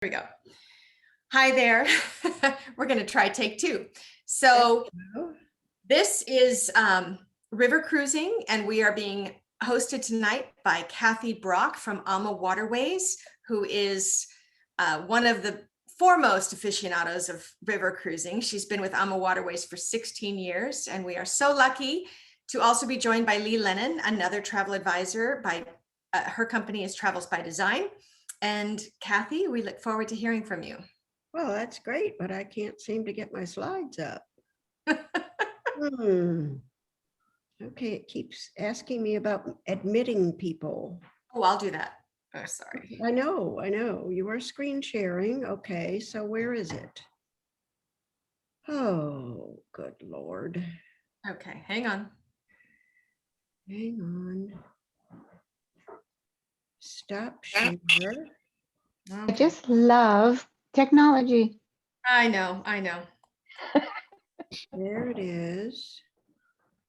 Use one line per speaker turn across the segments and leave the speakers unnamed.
Here we go. Hi there. We're going to try take two. So this is river cruising, and we are being hosted tonight by Kathy Brock from AMAWaterways, who is one of the foremost aficionados of river cruising. She's been with AMAWaterways for 16 years, and we are so lucky to also be joined by Lee Lennon, another travel advisor. Her company is Travels by Design. And Kathy, we look forward to hearing from you.
Well, that's great, but I can't seem to get my slides up. Okay, it keeps asking me about admitting people.
Oh, I'll do that. Oh, sorry.
I know. You are screen sharing. Okay, so where is it? Oh, good Lord.
Okay, hang on.
Hang on. Stop share.
I just love technology.
I know.
There it is.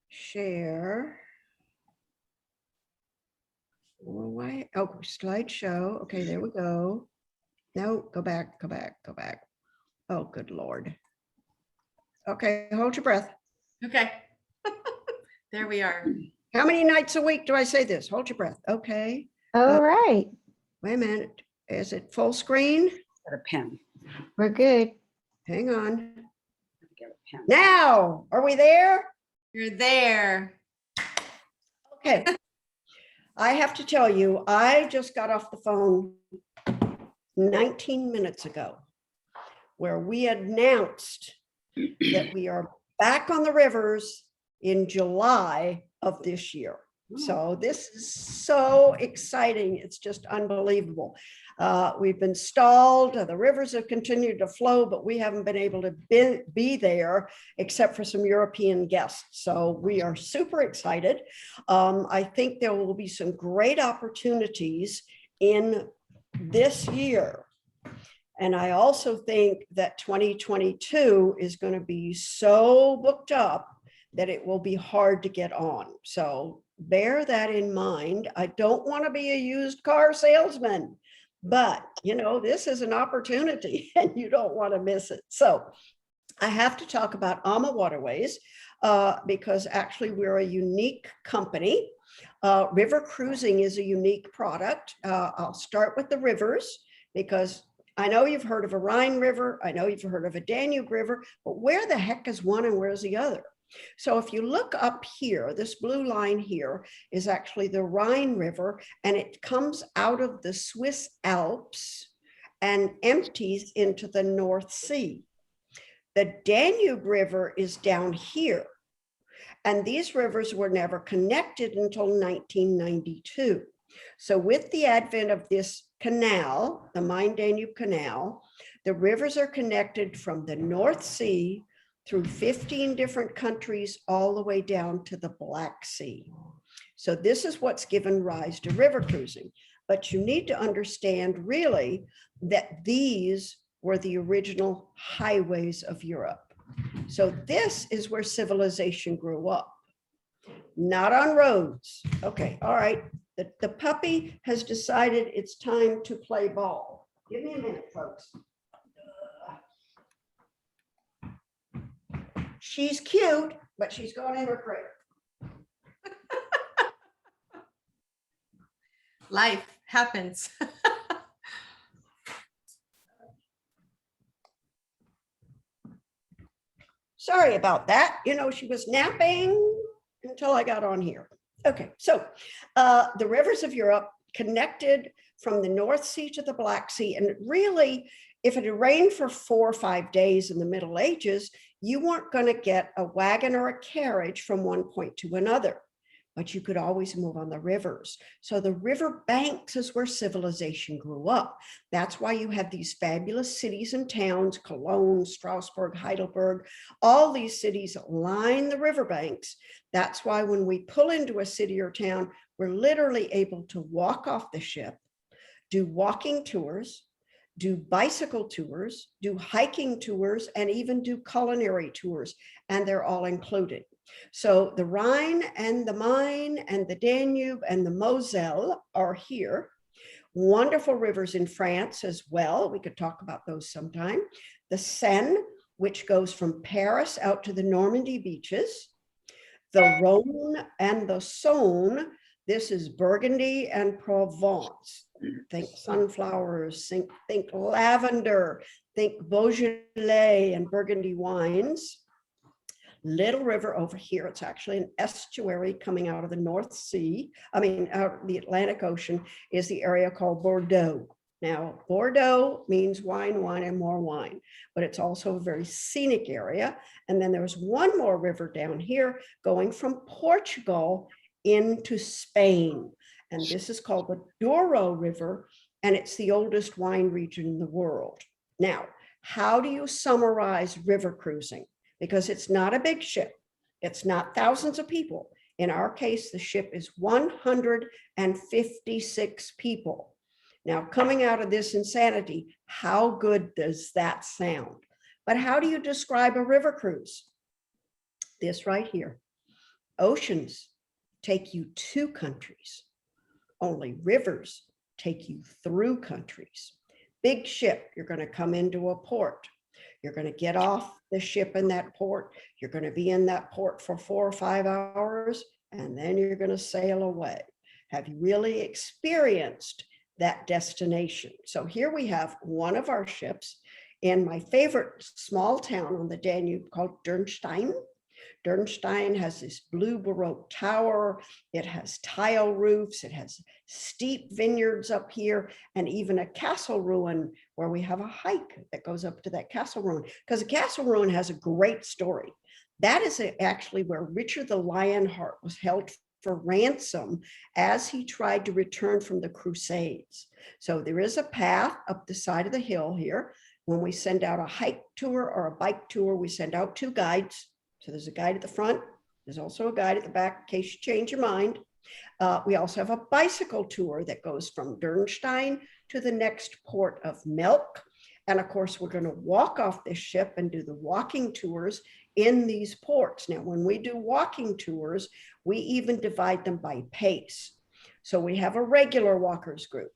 Share. Well, why? Oh, slideshow. Okay, there we go. No, go back. Oh, good Lord. Okay, hold your breath.
Okay. There we are.
How many nights a week do I say this? Hold your breath. Okay.
All right.
Wait a minute. Is it full screen?
Get a pen.
We're good.
Hang on.
Get a pen.
Now, are we there?
You're there.
Okay. I have to tell you, I just got off the phone 19 minutes ago, where we announced that we are back on the rivers in July of this year. So this is so exciting. It's just unbelievable. We've been stalled. The rivers have continued to flow, but we haven't been able to be there except for some European guests. So we are super excited. I think there will be some great opportunities in this year. And I also think that 2022 is going to be so booked up that it will be hard to get on. So bear that in mind. I don't want to be a used car salesman, but you know, this is an opportunity and you don't want to miss it. So I have to talk about AMAWaterways because actually we're a unique company. River cruising is a unique product. I'll start with the rivers because I know you've heard of a Rhine River. I know you've heard of a Danube River, but where the heck is one and where's the other? So if you look up here, this blue line here is actually the Rhine River, and it comes out of the Swiss Alps and empties into the North Sea. The Danube River is down here, and these rivers were never connected until 1992. So with the advent of this canal, the Main-Danube Canal, the rivers are connected from the North Sea through 15 different countries all the way down to the Black Sea. So this is what's given rise to river cruising. But you need to understand really that these were the original highways of Europe. So this is where civilization grew up, not on roads. Okay, all right. The puppy has decided it's time to play ball. Give me a minute, folks. She's cute, but she's going in her crate.
Life happens.
Sorry about that. You know, she was napping until I got on here. Okay, so the rivers of Europe connected from the North Sea to the Black Sea. And really, if it had rained for 4 or 5 days in the Middle Ages, you weren't going to get a wagon or a carriage from one point to another, but you could always move on the rivers. So the river banks is where civilization grew up. That's why you have these fabulous cities and towns, Cologne, Strasbourg, Heidelberg, all these cities line the riverbanks. That's why when we pull into a city or town, we're literally able to walk off the ship, do walking tours, do bicycle tours, do hiking tours, and even do culinary tours, and they're all included. So the Rhine and the Main and the Danube and the Moselle are here. Wonderful rivers in France as well. We could talk about those sometime. The Seine, which goes from Paris out to the Normandy beaches. The Rhone and the Saône. This is Burgundy and Provence. Think sunflowers, think lavender, think Beaujolais and Burgundy wines. Little river over here, it's actually an estuary coming out of the North Sea. Out of the Atlantic Ocean is the area called Bordeaux. Now, Bordeaux means wine, wine, and more wine, but it's also a very scenic area. And then there's one more river down here going from Portugal into Spain. And this is called the Douro River, and it's the oldest wine region in the world. Now, how do you summarize river cruising? Because it's not a big ship. It's not thousands of people. In our case, the ship is 156 people. Now, coming out of this insanity, how good does that sound? But how do you describe a river cruise? This right here. Oceans take you to countries. Only rivers take you through countries. Big ship, you're going to come into a port. You're going to get off the ship in that port. You're going to be in that port for 4 or 5 hours, and then you're going to sail away. Have you really experienced that destination? So here we have one of our ships in my favorite small town on the Danube called Dernstein. Dernstein has this blue Baroque tower. It has tile roofs. It has steep vineyards up here, and even a castle ruin where we have a hike that goes up to that castle ruin, because the castle ruin has a great story. That is actually where Richard the Lionheart was held for ransom as he tried to return from the Crusades. So there is a path up the side of the hill here. When we send out a hike tour or a bike tour, we send out 2 guides. So there's a guide at the front. There's also a guide at the back in case you change your mind. We also have a bicycle tour that goes from Dernstein to the next port of Melk. And of course, we're going to walk off this ship and do the walking tours in these ports. Now, when we do walking tours, we even divide them by pace. So we have a regular walkers group.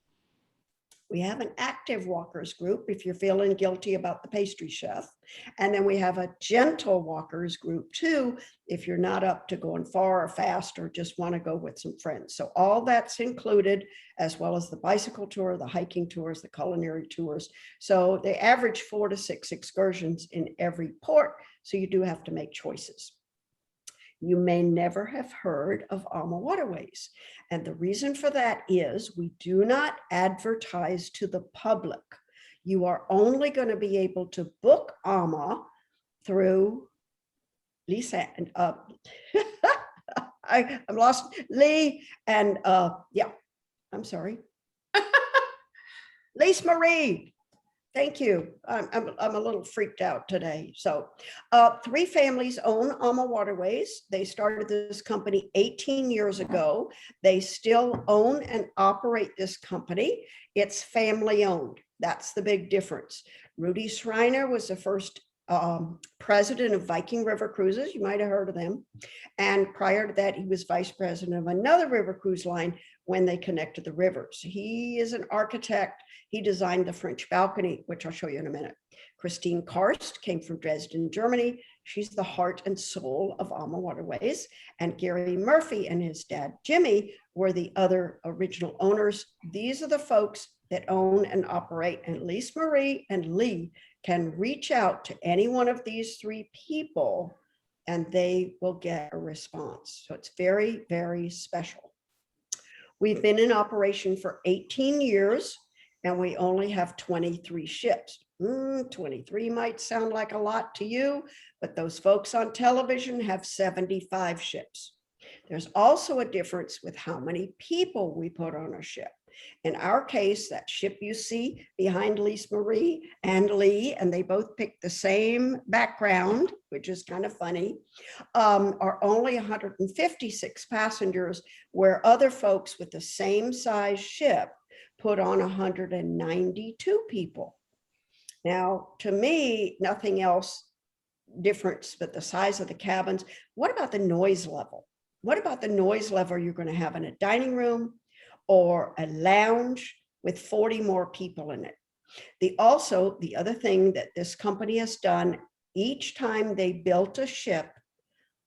We have an active walkers group if you're feeling guilty about the pastry chef. And then we have a gentle walkers group too, if you're not up to going far or fast or just want to go with some friends. So all that's included, as well as the bicycle tour, the hiking tours, the culinary tours. So they average 4 to 6 excursions in every port. So you do have to make choices. You may never have heard of AMAWaterways. And the reason for that is we do not advertise to the public. You are only going to be able to book AMA through Lisa and I'm lost. Lee and I'm sorry. Lisa Marie. Thank you. I'm a little freaked out today. So 3 families own AMAWaterways. They started this company 18 years ago. They still own and operate this company. It's family owned. That's the big difference. Rudy Schreiner was the first president of Viking River Cruises. You might have heard of them. And prior to that, he was vice president of another river cruise line when they connected the rivers. He is an architect. He designed the French balcony, which I'll show you in a minute. Christine Karst came from Dresden, Germany. She's the heart and soul of AMAWaterways. And Gary Murphy and his dad, Jimmy, were the other original owners. These are the folks that own and operate. And Lisa Marie and Lee can reach out to any one of these 3 people and they will get a response. So it's very, very special. We've been in operation for 18 years and we only have 23 ships. 23 might sound like a lot to you, but those folks on television have 75 ships. There's also a difference with how many people we put on a ship. In our case, that ship you see behind Lisa Marie and Lee, and they both picked the same background, which is kind of funny, are only 156 passengers, where other folks with the same size ship put on 192 people. Now, to me, nothing else difference but the size of the cabins. What about the noise level? What about the noise level you're going to have in a dining room or a lounge with 40 more people in it. The other thing that this company has done, each time they built a ship,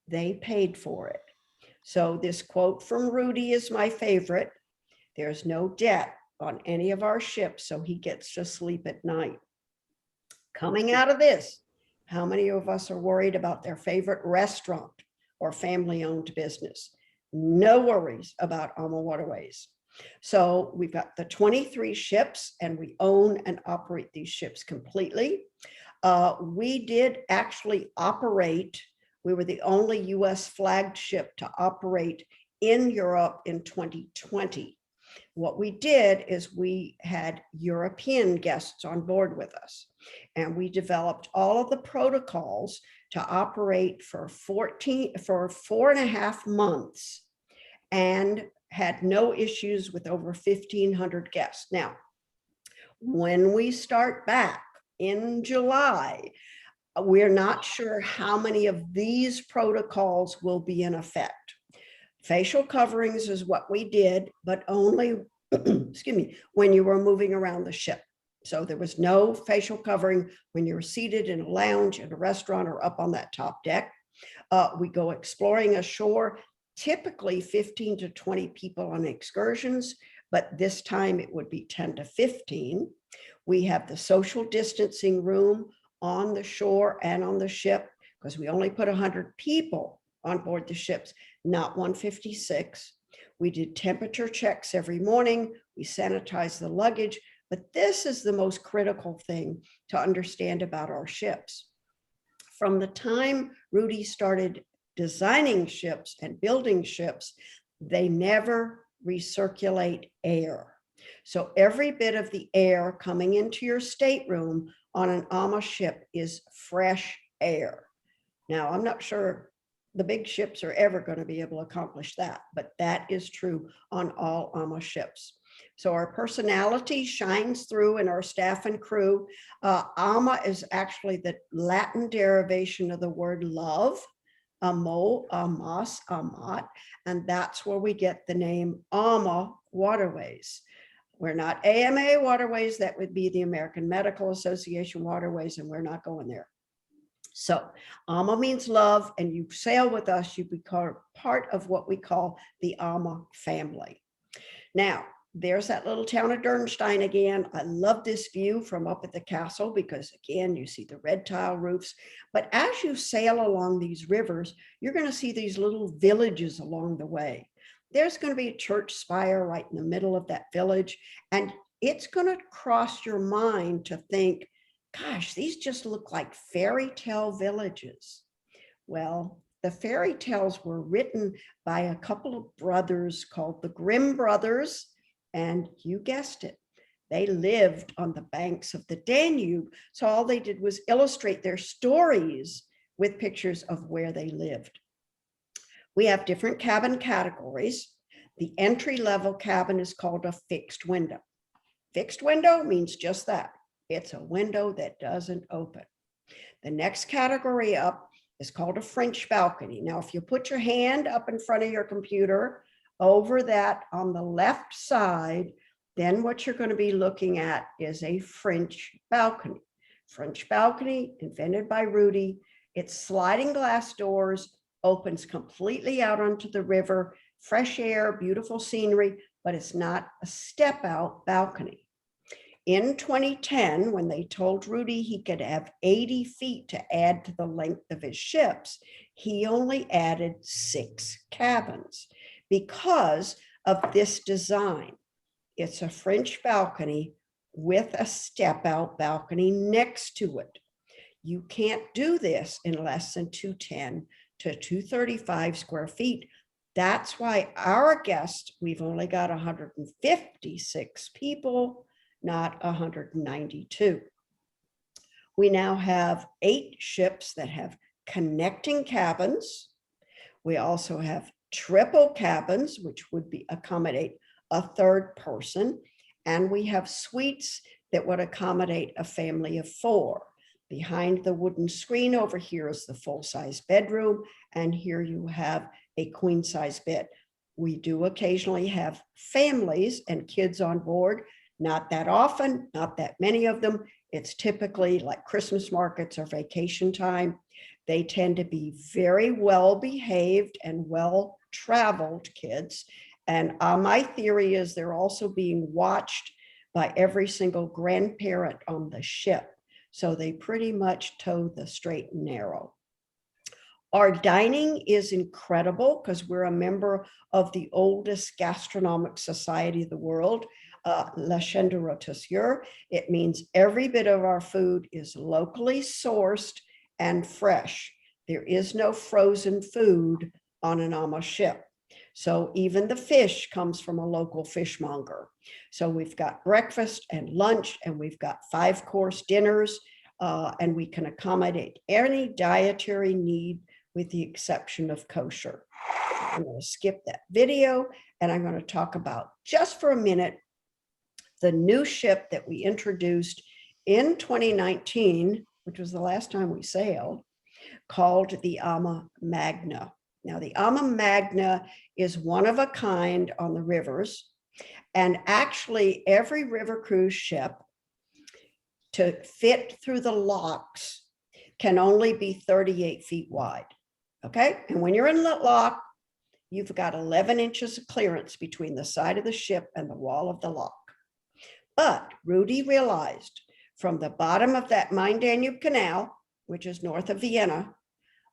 they paid for it. So this quote from Rudy is my favorite. There's no debt on any of our ships, so he gets to sleep at night. Coming out of this, how many of us are worried about their favorite restaurant or family-owned business? No worries about AMAWaterways. So we've got the 23 ships, and we own and operate these ships completely. We did actually operate. We were the only US flagged ship to operate in Europe in 2020. What we did is we had European guests on board with us, and we developed all of the protocols to operate for 4.5 months and had no issues with over 1,500 guests. Now, when we start back in July, we're not sure how many of these protocols will be in effect. Facial coverings is what we did, but only, excuse me, when you were moving around the ship. So there was no facial covering when you were seated in a lounge, in a restaurant, or up on that top deck. We go exploring ashore, typically 15 to 20 people on excursions, but this time it would be 10 to 15. We have the social distancing room on the shore and on the ship, because we only put 100 people on board the ships, not 156. We did temperature checks every morning. We sanitized the luggage, but this is the most critical thing to understand about our ships. From the time Rudy started designing ships and building ships, they never recirculate air. So every bit of the air coming into your stateroom on an AMA ship is fresh air. Now, I'm not sure the big ships are ever going to be able to accomplish that, but that is true on all AMA ships. So our personality shines through in our staff and crew. AMA is actually the Latin derivation of the word love, amo, amas, amat, and that's where we get the name AMAWaterways. We're not AMAWaterways, that would be the American Medical Association Waterways, and we're not going there. So AMA means love, and you sail with us, you become part of what we call the AMA family. Now, there's that little town of Dernstein again. I love this view from up at the castle because, again, you see the red tile roofs. But as you sail along these rivers, you're going to see these little villages along the way. There's going to be a church spire right in the middle of that village, and it's going to cross your mind to think, gosh, these just look like fairy tale villages. Well, the fairy tales were written by a couple of brothers called the Grimm brothers, and you guessed it, they lived on the banks of the Danube. So all they did was illustrate their stories with pictures of where they lived. We have different cabin categories. The entry-level cabin is called a fixed window. Fixed window means just that. It's a window that doesn't open. The next category up is called a French balcony. Now, if you put your hand up in front of your computer over that on the left side, then what you're going to be looking at is a French balcony. French balcony, invented by Rudy. It's sliding glass doors, opens completely out onto the river, fresh air, beautiful scenery, but it's not a step out balcony. In 2010, when they told Rudy he could have 80 feet to add to the length of his ships, he only added 6 cabins because of this design. It's a French balcony with a step out balcony next to it. You can't do this in less than 210 to 235 square feet. That's why our guests, we've only got 156 people, not 192. We now have 8 ships that have connecting cabins. We also have triple cabins, which would accommodate a third person. And we have suites that would accommodate a family of 4. Behind the wooden screen over here is the full-size bedroom. And here you have a queen-size bed. We do occasionally have families and kids on board. Not that often, not that many of them. It's typically like Christmas markets or vacation time. They tend to be very well behaved and well traveled kids. And my theory is they're also being watched by every single grandparent on the ship. So they pretty much toe the straight and narrow. Our dining is incredible because we're a member of the oldest gastronomic society of the world, La Chaîne de Rôtisseurs. It means every bit of our food is locally sourced and fresh. There is no frozen food on an AMA ship. So even the fish comes from a local fishmonger. So we've got breakfast and lunch, and we've got 5-course dinners, and we can accommodate any dietary need with the exception of kosher. I'm going to skip that video, and I'm going to talk about, just for a minute, the new ship that we introduced in 2019, which was the last time we sailed, called the AMA Magna. Now, the AMA Magna is one of a kind on the rivers, and actually every river cruise ship to fit through the locks can only be 38 feet wide. Okay, and when you're in the lock, you've got 11 inches of clearance between the side of the ship and the wall of the lock. But Rudy realized from the bottom of that Main-Danube Canal, which is north of Vienna,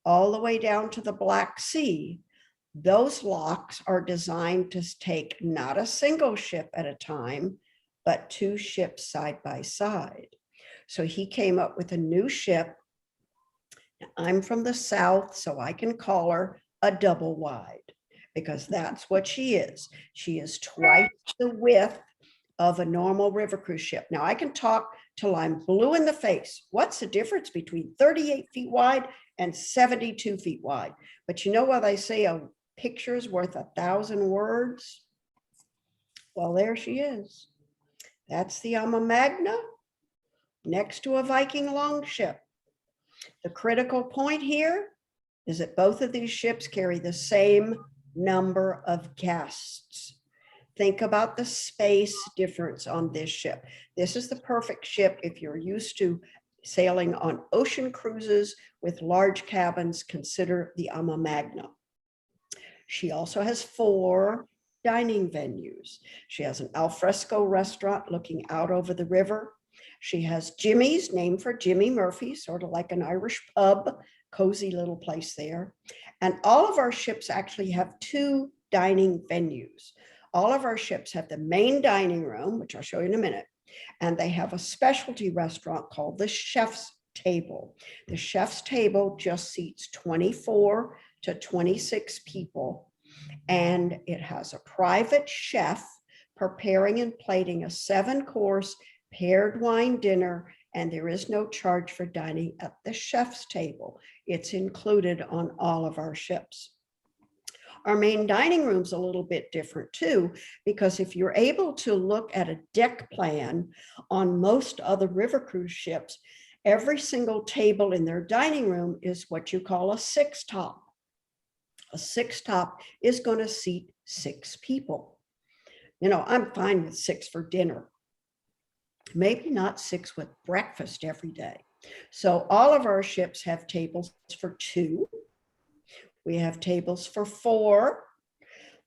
all the way down to the Black Sea, those locks are designed to take not a single ship at a time, but 2 ships side by side. So he came up with a new ship. I'm from the South, so I can call her a double wide because that's what she is. She is twice the width of a normal river cruise ship. Now I can talk till I'm blue in the face. What's the difference between 38 feet wide and 72 feet wide? But you know what they say, a picture's worth 1,000 words? Well, there she is. That's the AMA Magna next to a Viking longship. The critical point here is that both of these ships carry the same number of guests. Think about the space difference on this ship. This is the perfect ship if you're used to sailing on ocean cruises with large cabins. Consider the AMA Magna. She also has 4 dining venues. She has an alfresco restaurant looking out over the river. She has Jimmy's, named for Jimmy Murphy, sort of like an Irish pub, cozy little place there. And all of our ships actually have 2 dining venues. All of our ships have the main dining room, which I'll show you in a minute, and they have a specialty restaurant called the Chef's Table. The Chef's Table just seats 24 to 26 people, and it has a private chef preparing and plating a 7-course paired wine dinner, and there is no charge for dining at the Chef's Table. It's included on all of our ships. Our main dining room's a little bit different too, because if you're able to look at a deck plan on most other river cruise ships, every single table in their dining room is what you call a 6-top. A 6-top is going to seat 6 people. You know, I'm fine with 6 for dinner. Maybe not 6 with breakfast every day. So all of our ships have tables for 2. We have tables for 4.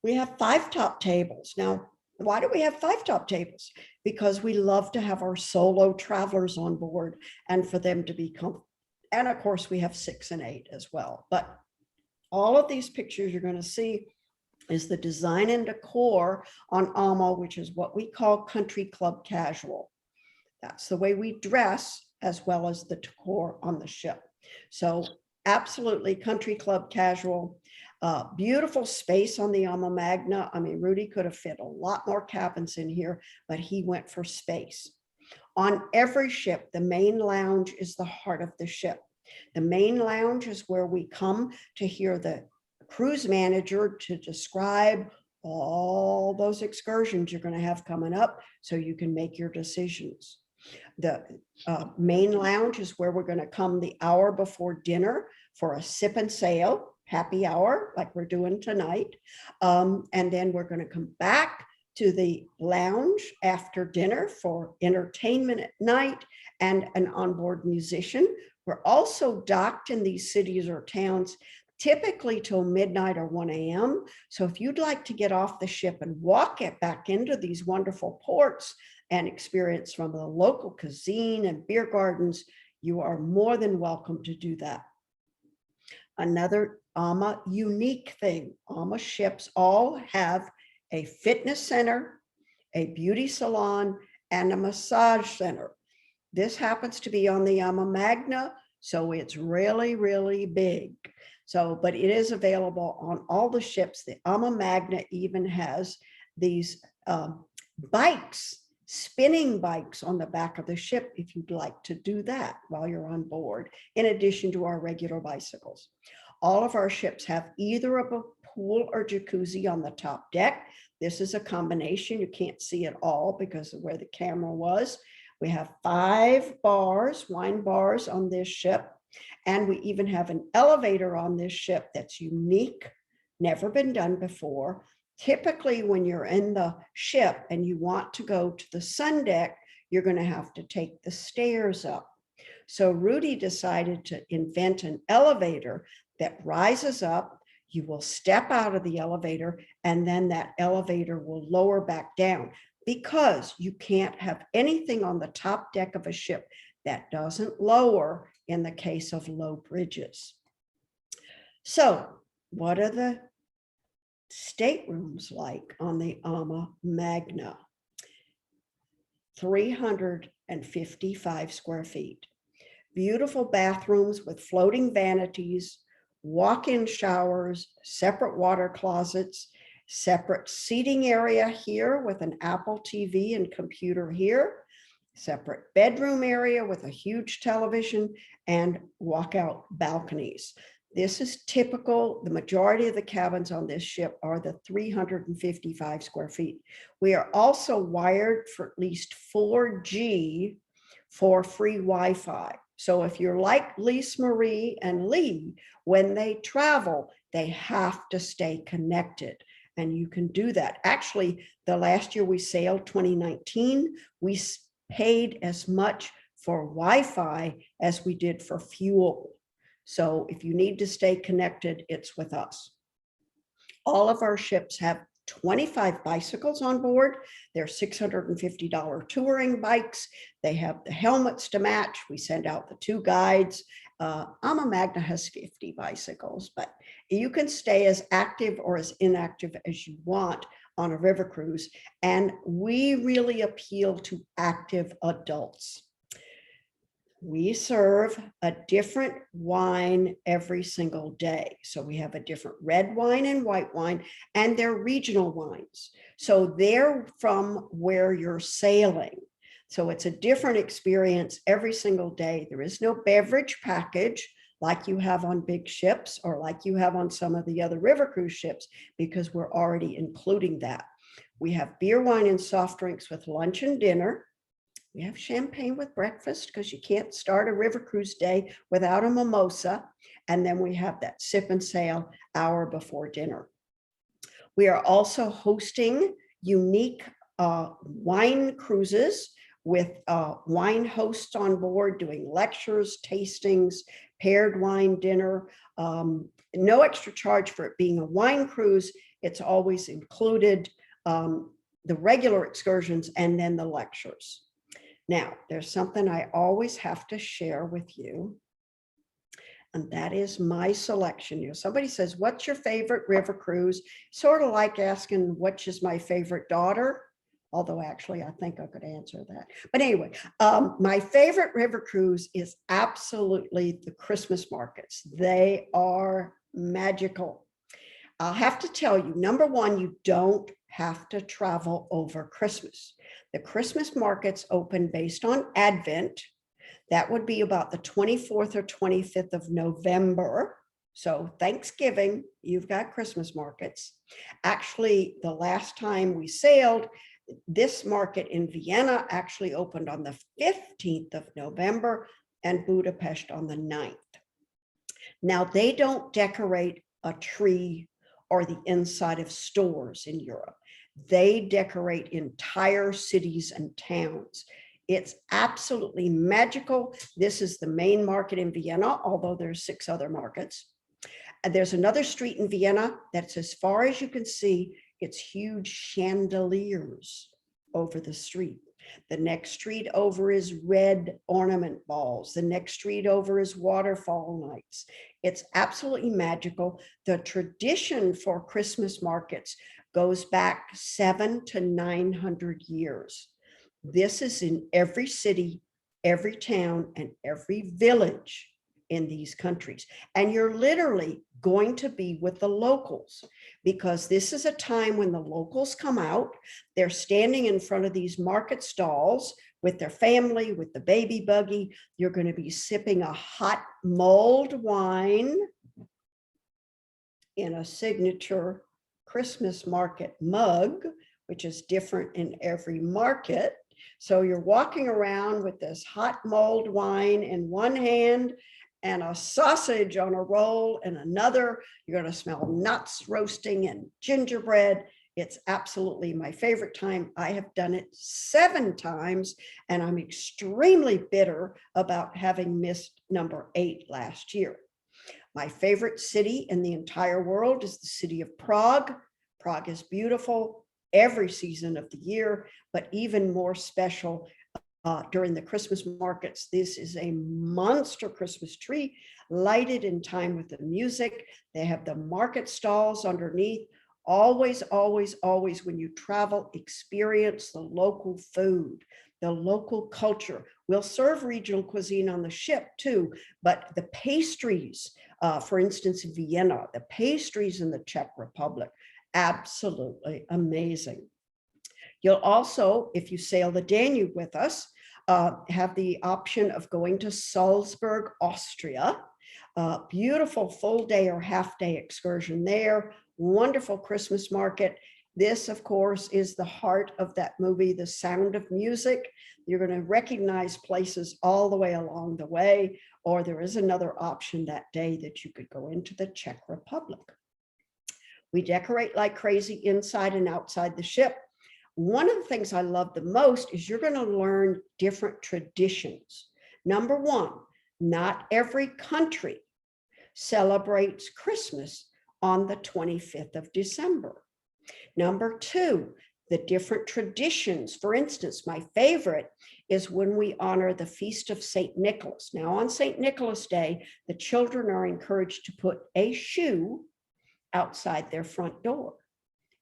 We have 5-top tables. Now, why do we have 5-top tables? Because we love to have our solo travelers on board and for them to be comfortable. And of course, we have 6 and 8 as well. But all of these pictures you're going to see is the design and decor on AMA, which is what we call country club casual. That's the way we dress as well as the decor on the ship. So absolutely country club casual, beautiful space on the AMA Magna. I mean, Rudy could have fit a lot more cabins in here, but he went for space. On every ship, the main lounge is the heart of the ship. The main lounge is where we come to hear the cruise manager to describe all those excursions you're going to have coming up so you can make your decisions. The main lounge is where we're going to come the hour before dinner for a sip and sail, happy hour, like we're doing tonight. And then we're going to come back to the lounge after dinner for entertainment at night and an onboard musician. We're also docked in these cities or towns typically till midnight or 1 a.m. So if you'd like to get off the ship and walk it back into these wonderful ports and experience from the local cuisine and beer gardens, you are more than welcome to do that. Another AMA unique thing, AMA ships all have a fitness center, a beauty salon, and a massage center. This happens to be on the AMA Magna, so it's really, really big. So, but it is available on all the ships. The AMA Magna even has these bikes, spinning bikes on the back of the ship if you'd like to do that while you're on board, in addition to our regular bicycles. All of our ships have either a pool or jacuzzi on the top deck. This is a combination. You can't see it all because of where the camera was. We have 5 bars, wine bars on this ship. And we even have an elevator on this ship that's unique, never been done before. Typically, when you're in the ship and you want to go to the sun deck, you're going to have to take the stairs up. So Rudy decided to invent an elevator that rises up. You will step out of the elevator, and then that elevator will lower back down, because you can't have anything on the top deck of a ship that doesn't lower in the case of low bridges. So what are the staterooms like on the AMA Magna? 355 square feet. Beautiful bathrooms with floating vanities, walk-in showers, separate water closets, separate seating area here with an Apple TV and computer here, separate bedroom area with a huge television, and walkout balconies. This is typical. The majority of the cabins on this ship are the 355 square feet. We are also wired for at least 4G for free Wi-Fi. So if you're like Lise Marie and Lee, when they travel, they have to stay connected. And you can do that. Actually, the last year we sailed, 2019, we paid as much for Wi-Fi as we did for fuel. So if you need to stay connected, it's with us. All of our ships have 25 bicycles on board. They're $650 touring bikes. They have the helmets to match. We send out the 2 guides. AMA Magna has 50 bicycles, but you can stay as active or as inactive as you want on a river cruise. And we really appeal to active adults. We serve a different wine every single day. So we have a different red wine and white wine, and they're regional wines. So they're from where you're sailing. So it's a different experience every single day. There is no beverage package like you have on big ships or like you have on some of the other river cruise ships, because we're already including that. We have beer, wine, and soft drinks with lunch and dinner. We have champagne with breakfast, because you can't start a river cruise day without a mimosa. And then we have that sip and sail hour before dinner. We are also hosting unique wine cruises with wine hosts on board doing lectures, tastings, paired wine dinner. No extra charge for it being a wine cruise. It's always included, the regular excursions and then the lectures. Now, there's something I always have to share with you, and that is my selection. You know, somebody says, what's your favorite river cruise? Sort of like asking, which is my favorite daughter? Although actually, I think I could answer that. But anyway, my favorite river cruise is absolutely the Christmas markets. They are magical. I'll have to tell you, number one, you don't have to travel over Christmas. The Christmas markets open based on Advent. That would be about the 24th or 25th of November. So Thanksgiving, you've got Christmas markets. Actually, the last time we sailed, this market in Vienna actually opened on the 15th of November and Budapest on the 9th. Now, they don't decorate a tree or the inside of stores in Europe. They decorate entire cities and towns. It's absolutely magical. This is the main market in Vienna, although there's 6 other markets. And there's another street in Vienna that's as far as you can see, it's huge chandeliers over the street. The next street over is red ornament balls. The next street over is waterfall nights. It's absolutely magical. The tradition for Christmas markets goes back 700 to 900 years. This is in every city, every town, and every village in these countries. And you're literally going to be with the locals, because this is a time when the locals come out. They're standing in front of these market stalls with their family, with the baby buggy. You're going to be sipping a hot mulled wine in a signature Christmas market mug, which is different in every market. So you're walking around with this hot mulled wine in one hand and a sausage on a roll in another. You're going to smell nuts roasting and gingerbread. It's absolutely my favorite time. I have done it 7 times, and I'm extremely bitter about having missed number 8 last year. My favorite city in the entire world is the city of Prague. Prague is beautiful every season of the year, but even more special during the Christmas markets. This is a monster Christmas tree lighted in time with the music. They have the market stalls underneath. Always, always, always, when you travel, experience the local food, the local culture. We'll serve regional cuisine on the ship too, but the pastries, for instance, Vienna, the pastries in the Czech Republic, absolutely amazing. You'll also, if you sail the Danube with us, have the option of going to Salzburg, Austria. Beautiful full day or half day excursion there. Wonderful Christmas market. This, of course, is the heart of that movie, The Sound of Music. You're going to recognize places all the way along the way, or there is another option that day that you could go into the Czech Republic. We decorate like crazy inside and outside the ship. One of the things I love the most is you're going to learn different traditions. Number one, not every country celebrates Christmas on the 25th of December. Number two, the different traditions. For instance, my favorite is when we honor the feast of St. Nicholas. Now, on St. Nicholas Day, the children are encouraged to put a shoe outside their front door.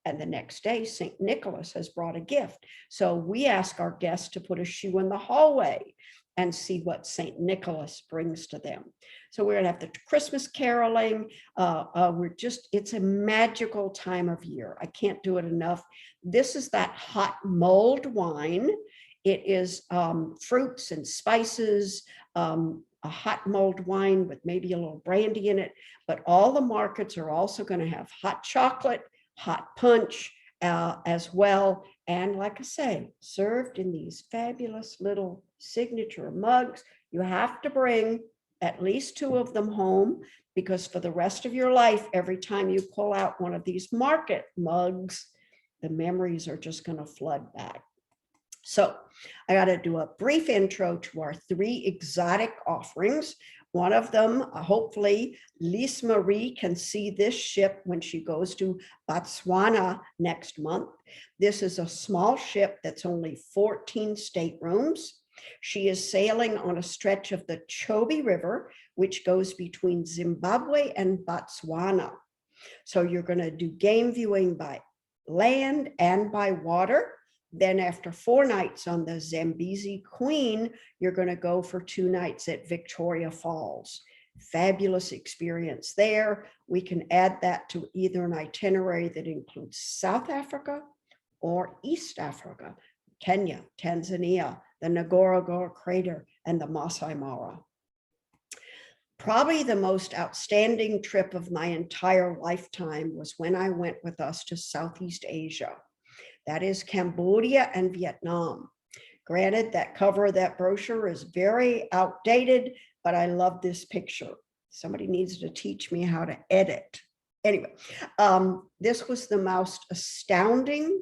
And the next day, St. Nicholas has brought a gift. So we ask our guests to put a shoe in the hallway and see what St. Nicholas brings to them. So we're gonna have the Christmas caroling. It's a magical time of year. I can't do it enough. This is that hot mulled wine. It is fruits and spices, a hot mulled wine with maybe a little brandy in it, but all the markets are also gonna have hot chocolate, hot punch as well. And like I say, served in these fabulous little signature mugs. You have to bring at least 2 of them home, because for the rest of your life, every time you pull out one of these market mugs, the memories are just going to flood back. So I got to do a brief intro to our 3 exotic offerings. One of them, hopefully, Lise Marie can see this ship when she goes to Botswana next month. This is a small ship that's only 14 staterooms. She is sailing on a stretch of the Chobe River, which goes between Zimbabwe and Botswana. So you're going to do game viewing by land and by water. Then after 4 nights on the Zambezi Queen, you're going to go for 2 nights at Victoria Falls. Fabulous experience there. We can add that to either an itinerary that includes South Africa or East Africa, Kenya, Tanzania, the Ngorongoro Crater, and the Masai Mara. Probably the most outstanding trip of my entire lifetime was when I went with us to Southeast Asia. That is Cambodia and Vietnam. Granted, that cover of that brochure is very outdated, but I love this picture. Somebody needs to teach me how to edit. Anyway, this was the most astounding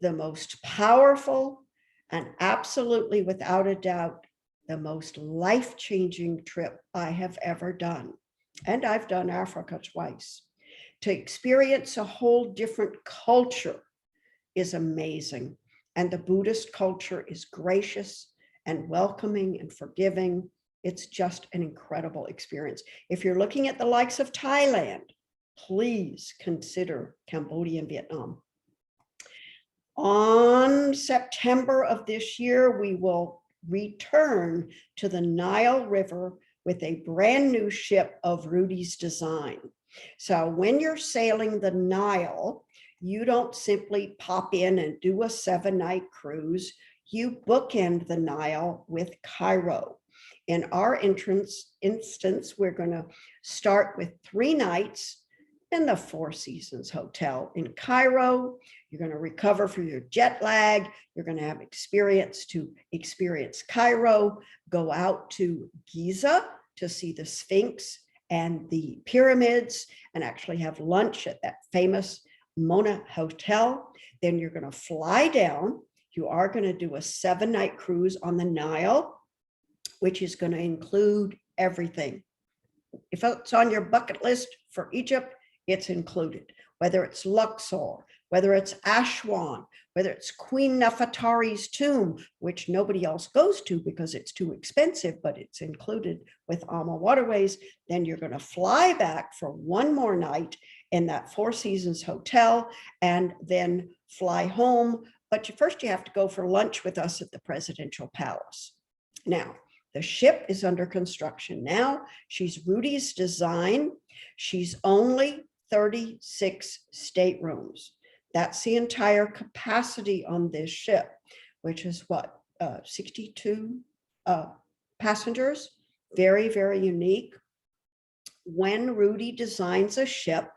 the most powerful, and absolutely without a doubt, the most life-changing trip I have ever done. And I've done Africa twice. To experience a whole different culture is amazing. And the Buddhist culture is gracious and welcoming and forgiving. It's just an incredible experience. If you're looking at the likes of Thailand, please consider Cambodia and Vietnam. On September of this year, we will return to the Nile River with a brand new ship of Rudy's design. So when you're sailing the Nile, you don't simply pop in and do a 7-night cruise. You bookend the Nile with Cairo. In our instance, we're going to start with 3 nights in the Four Seasons Hotel in Cairo. You're going to recover from your jet lag. You're going to have experience Cairo, go out to Giza to see the Sphinx and the pyramids, and actually have lunch at that famous Mona Hotel. Then you're going to fly down. You are going to do a 7-night cruise on the Nile, which is going to include everything. If it's on your bucket list for Egypt, it's included, whether it's Luxor, whether it's Aswan, whether it's Queen Nefertari's tomb, which nobody else goes to because it's too expensive, but it's included with AMAWaterways. Then you're going to fly back for 1 more night in that Four Seasons Hotel and then fly home. But first you have to go for lunch with us at the Presidential Palace. Now, the ship is under construction now. She's Rudy's design. She's only 36 staterooms. That's the entire capacity on this ship, which is what, 62 passengers. Very, very unique. When Rudy designs a ship,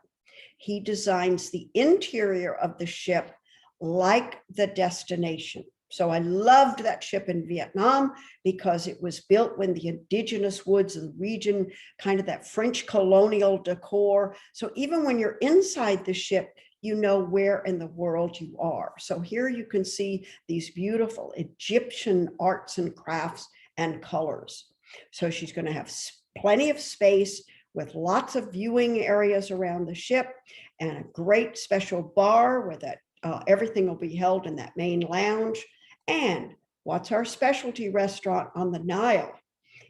he designs the interior of the ship like the destination. So I loved that ship in Vietnam because it was built when the indigenous woods of the region, kind of that French colonial decor. So even when you're inside the ship, you know where in the world you are. So here you can see these beautiful Egyptian arts and crafts and colors. So she's going to have plenty of space with lots of viewing areas around the ship and a great special bar where that everything will be held in that main lounge. And what's our specialty restaurant on the Nile?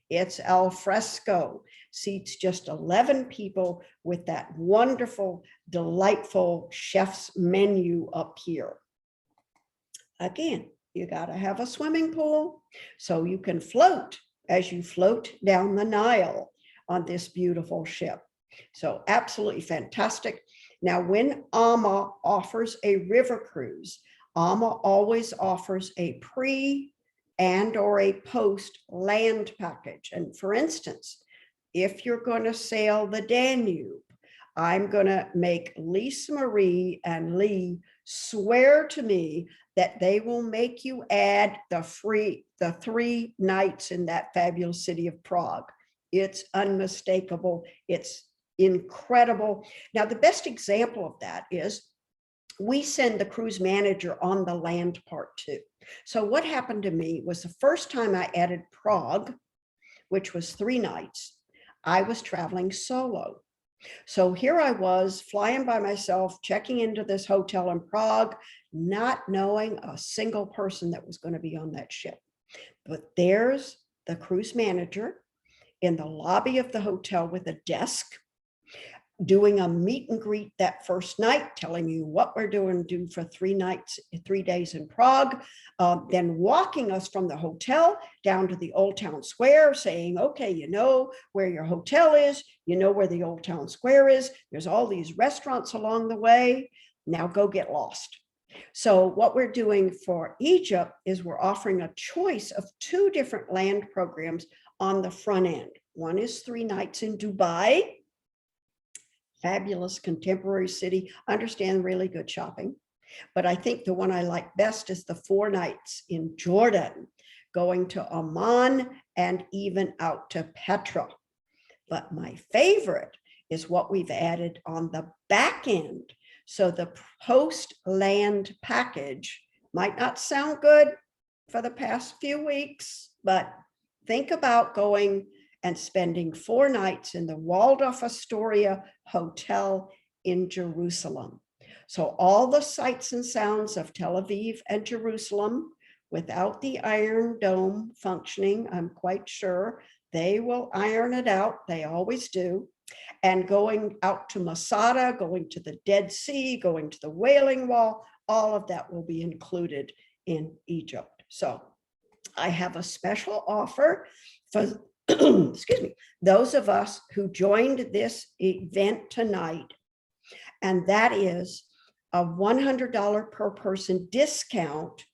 It's al fresco, seats just 11 people with that wonderful, delightful chef's menu up here. Again, you got to have a swimming pool so you can float as you float down the Nile on this beautiful ship. So absolutely fantastic. Now, when AMA offers a river cruise, AMA always offers a pre and or a post land package. And for instance, if you're going to sail the Danube, I'm going to make Lisa Marie and Lee swear to me that they will make you add the 3 nights in that fabulous city of Prague. It's unmistakable. It's incredible. Now, the best example of that is we send the cruise manager on the land part too. So what happened to me was the first time I added Prague, which was 3 nights, I was traveling solo. So here I was flying by myself, checking into this hotel in Prague, not knowing a single person that was going to be on that ship. But there's the cruise manager in the lobby of the hotel with a desk, doing a meet and greet that first night, telling you what we're doing for 3 nights, 3 days in Prague, then walking us from the hotel down to the Old Town Square, saying, okay, you know where your hotel is, you know where the Old Town Square is, there's all these restaurants along the way, now go get lost. So what we're doing for Egypt is we're offering a choice of 2 different land programs on the front end. One is 3 nights in Dubai, fabulous contemporary city, understand really good shopping. But I think the one I like best is the 4 nights in Jordan, going to Amman and even out to Petra. But my favorite is what we've added on the back end. So the post land package Might not sound good for the past few weeks, but think about going and spending 4 nights in the Waldorf Astoria Hotel in Jerusalem. So all the sights and sounds of Tel Aviv and Jerusalem without the Iron Dome functioning, I'm quite sure they will iron it out. They always do. And going out to Masada, going to the Dead Sea, going to the Wailing Wall, all of that will be included in Egypt. So I have a special offer for, excuse me, those of us who joined this event tonight, and that is a $100 per person discount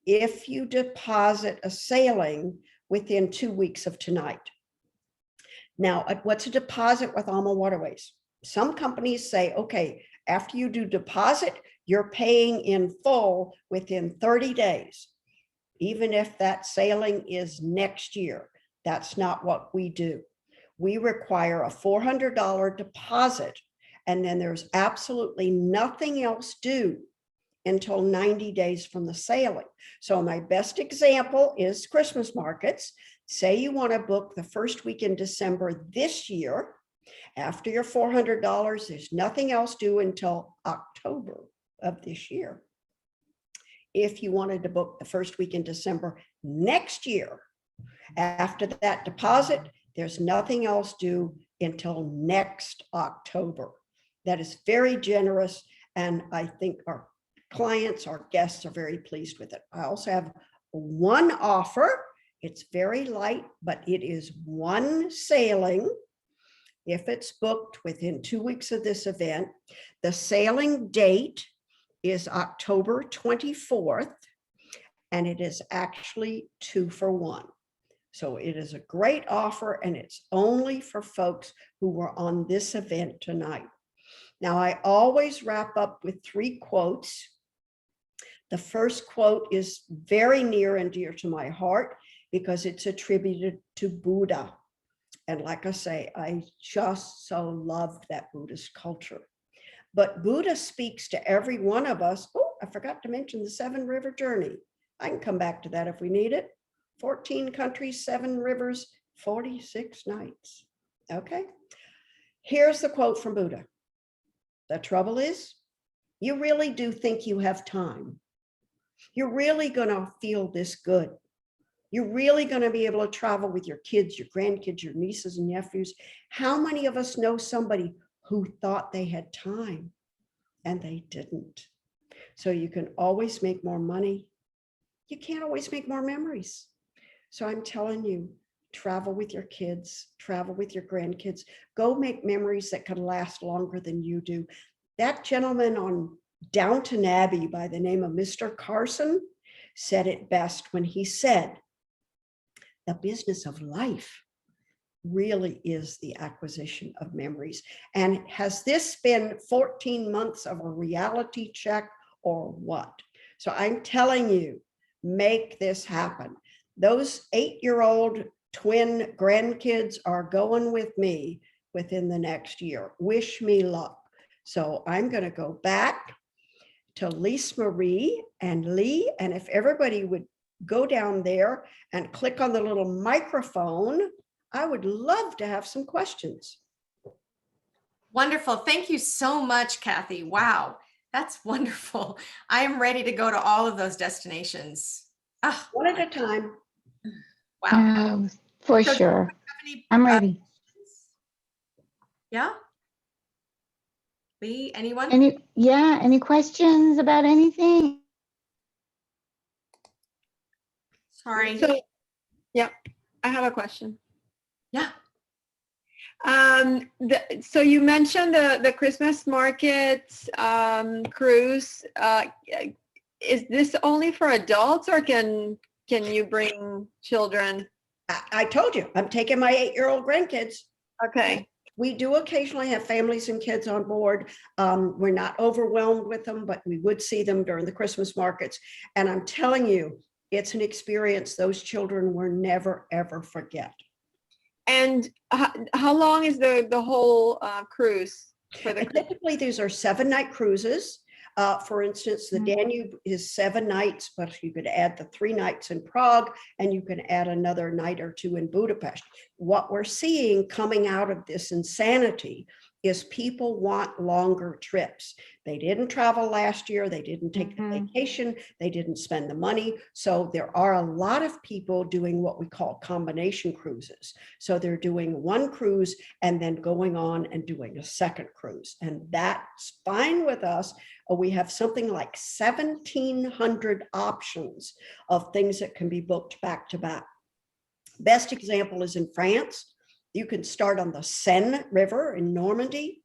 if you deposit a sailing within 2 weeks of tonight. Now, what's a deposit with AMAWaterways? Some companies say, okay, after you do deposit, you're paying in full within 30 days, even if that sailing is next year. That's not what we do. We require a $400 deposit, and then there's absolutely nothing else due until 90 days from the sailing. So my best example is Christmas markets. Say you want to book the first week in December this year. After your $400, there's nothing else due until October of this year. If you wanted to book the first week in December next year, after that deposit, there's nothing else due until next October. That is very generous, and I think our clients, our guests are very pleased with it. I also have one offer. It's very light, but it is one sailing. If it's booked within 2 weeks of this event, the sailing date is October 24th, and it is actually 2 for 1. So it is a great offer, and it's only for folks who were on this event tonight. Now, I always wrap up with 3 quotes. The first quote is very near and dear to my heart because it's attributed to Buddha. And like I say, I just so love that Buddhist culture. But Buddha speaks to every one of us. Oh, I forgot to mention the 7 river journey. I can come back to that if we need it. 14 countries, 7 rivers, 46 nights. Okay. Here's the quote from Buddha. The trouble is, you really do think you have time. You're really going to feel this good. You're really going to be able to travel with your kids, your grandkids, your nieces and nephews. How many of us know somebody who thought they had time and they didn't? So you can always make more money. You can't always make more memories. So I'm telling you, travel with your kids, travel with your grandkids, go make memories that can last longer than you do. That gentleman on Downton Abbey by the name of Mr. Carson said it best when he said, the business of life really is the acquisition of memories. And has this been 14 months of a reality check or what? So I'm telling you, make this happen. Those 8-year-old twin grandkids are going with me within the next year. Wish me luck. So I'm going to go back to Lise Marie and Lee. And if everybody would go down there and click on the little microphone, I would love to have some questions.
Wonderful. Thank you so much, Kathy. Wow, that's wonderful. I am ready to go to all of those destinations. Oh,
One at a time.
wow.
For
So
sure.
any,
I'm ready.
Yeah. Lee, anyone?
Any questions about anything?
Sorry.
So, yeah, I have a question.
Yeah.
So you mentioned the Christmas market cruise. Is this only for adults, or can you bring children?
I told you, I'm taking my 8-year-old grandkids.
Okay.
We do occasionally have families and kids on board. We're not overwhelmed with them, but we would see them during the Christmas markets. And I'm telling you, it's an experience those children will never, ever forget.
And how long is the whole cruise for the cruise?
Typically, these are 7-night cruises. For instance, the
Mhm.
Danube is 7 nights, but you could add the 3 nights in Prague, and you can add another night or 2 in Budapest. What we're seeing coming out of this insanity is people want longer trips. They didn't travel last year. They didn't take the
Mhm.
vacation. They didn't spend the money. So there are a lot of people doing what we call combination cruises. So they're doing one cruise and then going on and doing a second cruise. And that's fine with us. We have something like 1,700 options of things that can be booked back to back. Best example is in France. You can start on the Seine River in Normandy.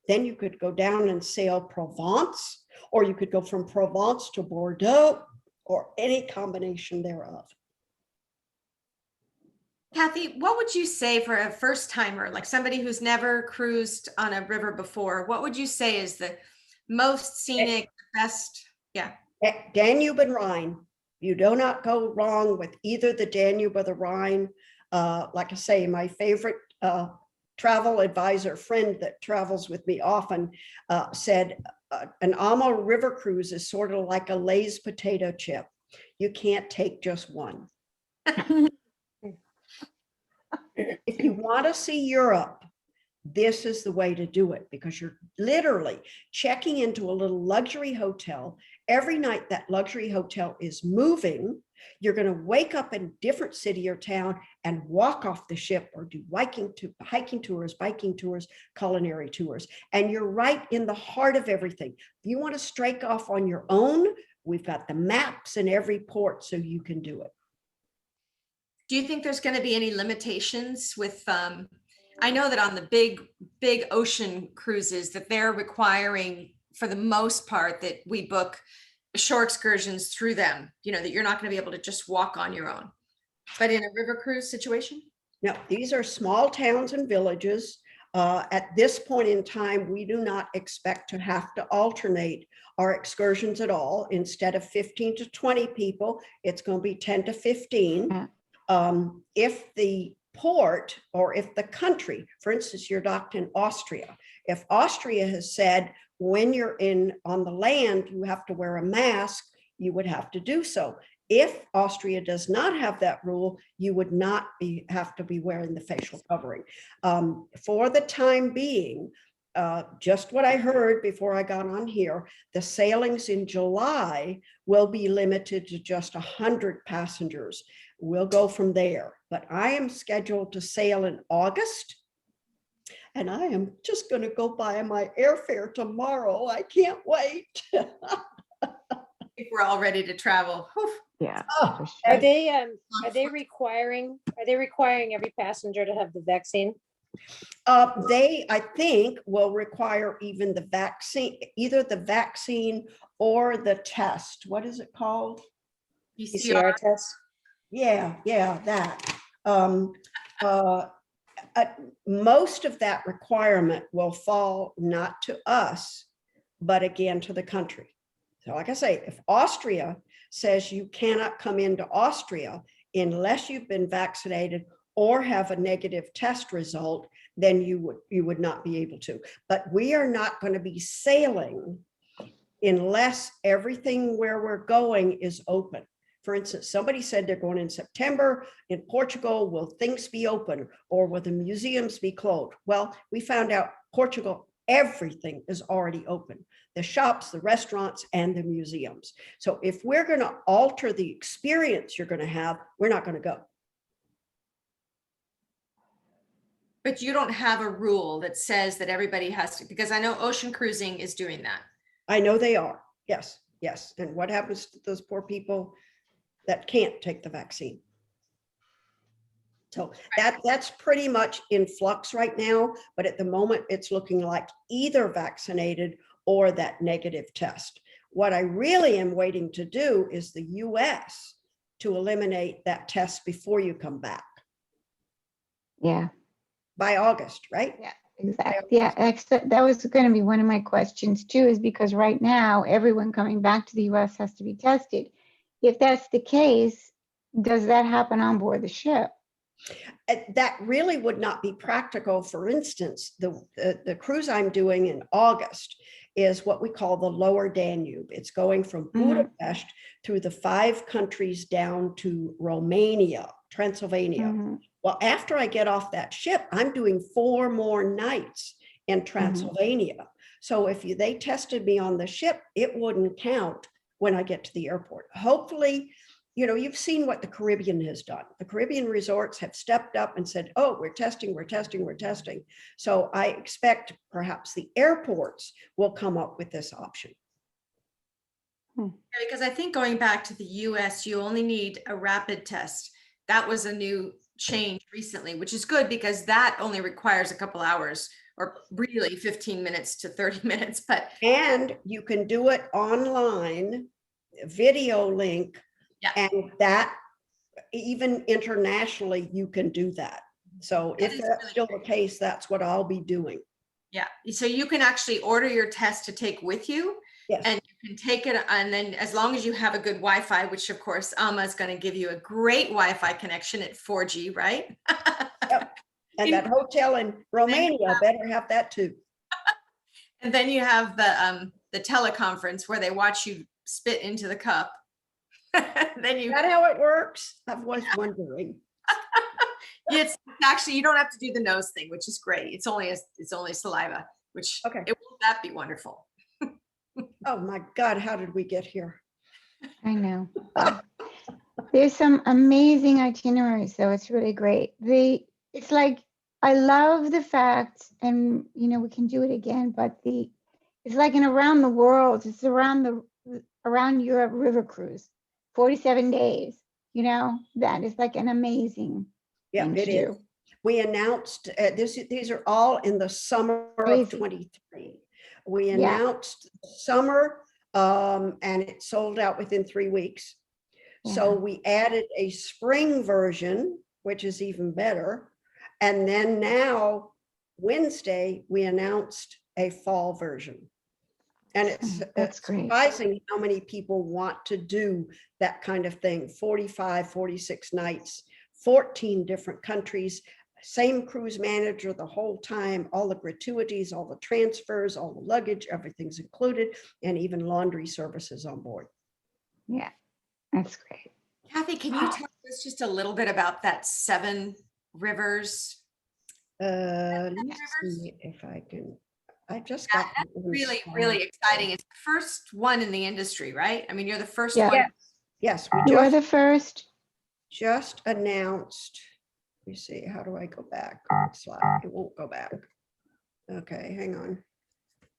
Then you could go down and sail Provence, or you could go from Provence to Bordeaux, or any combination thereof.
Kathy, what would you say for a first timer, like somebody who's never cruised on a river before? What would you say is the most scenic, best? Yeah.
Danube and Rhine. You do not go wrong with either the Danube or the Rhine. Like I say, my favorite travel advisor friend that travels with me often said an AMA river cruise is sort of like a Lay's potato chip. You can't take just one. If you want to see Europe, this is the way to do it, because you're literally checking into a little luxury hotel. Every night that luxury hotel is moving, you're going to wake up in a different city or town and walk off the ship, or do hiking tours, biking tours, culinary tours. And you're right in the heart of everything. If you want to strike off on your own, we've got the maps in every port so you can do it.
Do you think there's going to be any limitations with, I know that on the big ocean cruises that they're requiring, for the most part, that we book shore excursions through them, that you're not going to be able to just walk on your own. But in a river cruise situation?
No, these are small towns and villages. At this point in time, we do not expect to have to alternate our excursions at all. Instead of 15 to 20 people, it's going to be 10 to 15.
Yeah.
If the port, or if the country, for instance, you're docked in Austria, if Austria has said when you're on the land, you have to wear a mask, you would have to do so. If Austria does not have that rule, you would not have to be wearing the facial covering. For the time being, just what I heard before I got on here, the sailings in July will be limited to just 100 passengers. We'll go from there. But I am scheduled to sail in August, and I am just going to go buy my airfare tomorrow. I can't wait.
I think we're all ready to travel. Whew.
Yeah.
Oh,
for sure.
Are they requiring every passenger to have the vaccine?
They, I think, will require even the vaccine, either the vaccine or the test. What is it called?
PCR test?
Yeah, that. Most of that requirement will fall not to us, but again to the country. So like I say, if Austria says you cannot come into Austria unless you've been vaccinated or have a negative test result, then you would not be able to. But we are not going to be sailing unless everything where we're going is open. For instance, somebody said they're going in September in Portugal. Will things be open, or will the museums be closed? Well, we found out Portugal, everything is already open. The shops, the restaurants, and the museums. So if we're going to alter the experience you're going to have, we're not going to go.
But you don't have a rule that says that everybody has to, because I know ocean cruising is doing that.
I know they are. Yes. And what happens to those poor people that can't take the vaccine? So that's pretty much in flux right now. But at the moment, it's looking like either vaccinated or that negative test. What I really am waiting to do is the US to eliminate that test before you come back.
Yeah.
By August, right?
Yeah, exactly. Yeah, that was going to be one of my questions too, is because right now everyone coming back to the US has to be tested. If that's the case, does that happen on board the ship?
That really would not be practical. For instance, the cruise I'm doing in August is what we call the Lower Danube. It's going from Budapest through the 5 countries down to Romania, Transylvania.
Mhm.
Well, after I get off that ship, I'm doing 4 more nights in Transylvania. So if they tested me on the ship, it wouldn't count when I get to the airport. Hopefully, you know, you've seen what the Caribbean has done. The Caribbean resorts have stepped up and said, oh, we're testing, we're testing, we're testing. So I expect perhaps the airports will come up with this option.
Because I think going back to the US, you only need a rapid test. That was a new change recently, which is good because that only requires a couple hours or really 15 minutes to 30 minutes. But
And you can do it online, video link,
Yeah.
and that even internationally, you can do that. So
That
if
is
that's
really
still the case, that's what I'll be doing.
yeah, so you can actually order your test to take with you.
Yes.
And you can take it, and then as long as you have a good Wi-Fi, which of course Alma is going to give you a great Wi-Fi connection at 4G, right?
And that hotel in Romania better have that too.
And then you have the teleconference where they watch you spit into the cup. Then
Is
you,
that how it works? I was wondering.
it's actually, you don't have to do the nose thing, which is great. It's only saliva, which
Okay.
won't that be wonderful?
Oh my God, how did we get here?
I know. There's some amazing itineraries, so it's really great. It's like, I love the fact, and you know, we can do it again, but it's like an around the world, it's around Europe river cruise, 47 days, you know, that is like an amazing
Yeah,
thing
it
to
is.
do.
We announced these are all in the summer of
Crazy.
23. We
Yeah.
announced summer and it sold out within 3 weeks. So
Yeah.
we added a spring version, which is even better. And then now Wednesday, we announced a fall version. And it's
That's great.
surprising how many people want to do that kind of thing. 45, 46 nights, 14 different countries, same cruise manager the whole time, all the gratuities, all the transfers, all the luggage, everything's included, and even laundry services on board.
Yeah, that's great.
Kathy, can you tell us just a little bit about that 7 rivers?
Let me see if I can. I just got that one
Really,
slide.
really exciting. It's the first one in the industry, right? I mean, you're the first
Yeah.
one.
Yes, we
You are the first.
just announced. Let me see, how do I go back? Slide, it won't go back. Okay, hang